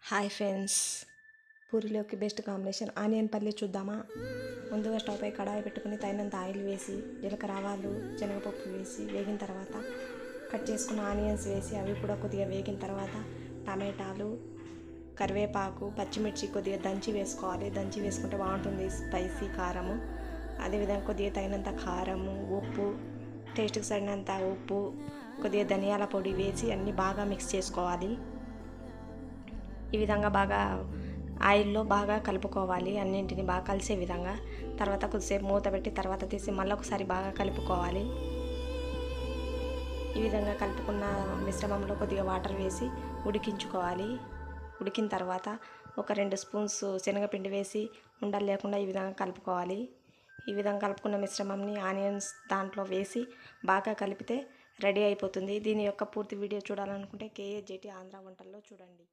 Hi friends, పూరిలోకి best combination onion పల్లి చూద్దామా. ముందుగా స్టవ్ పై కడాయి పెట్టుకుని తగినంత ఆయిల్ వేసి జీలకర్ర ఆవాలు శనగపప్పు వేసి వేగిన తర్వాత కట్ చేసుకున్న ఆనియన్స్ వేసి అవి కూడా కొద్దిగా వేగిన తర్వాత టమాటాలు కరివేపాకు పచ్చిమిర్చి కొద్దిగా దంచి వేసుకోవాలి. దంచి వేసుకుంటే బాగుంటుంది స్పైసీ కారము. అదేవిధంగా కొద్దిగా తగినంత కారము, ఉప్పు, టేస్ట్కి సరినంత ఉప్పు, కొద్దిగా ధనియాల పొడి వేసి అన్నీ బాగా మిక్స్ చేసుకోవాలి. ఈ విధంగా బాగా ఆయిల్లో బాగా కలుపుకోవాలి, అన్నింటిని బాగా కలిసే విధంగా. తర్వాత కొద్దిసేపు మూత పెట్టి తర్వాత తీసి మళ్ళీ ఒకసారి బాగా కలుపుకోవాలి. ఈ విధంగా కలుపుకున్న మిశ్రమంలో కొద్దిగా వాటర్ వేసి ఉడికించుకోవాలి. ఉడికిన తర్వాత ఒక 2 స్పూన్స్ శనగపిండి వేసి ఉండలు లేకుండా ఈ విధంగా కలుపుకోవాలి. ఈ విధంగా కలుపుకున్న మిశ్రమంని ఆనియన్స్ దాంట్లో వేసి బాగా కలిపితే రెడీ అయిపోతుంది. దీని యొక్క పూర్తి వీడియో చూడాలనుకుంటే కేఏజేటీ ఆంధ్ర వంటల్లో చూడండి.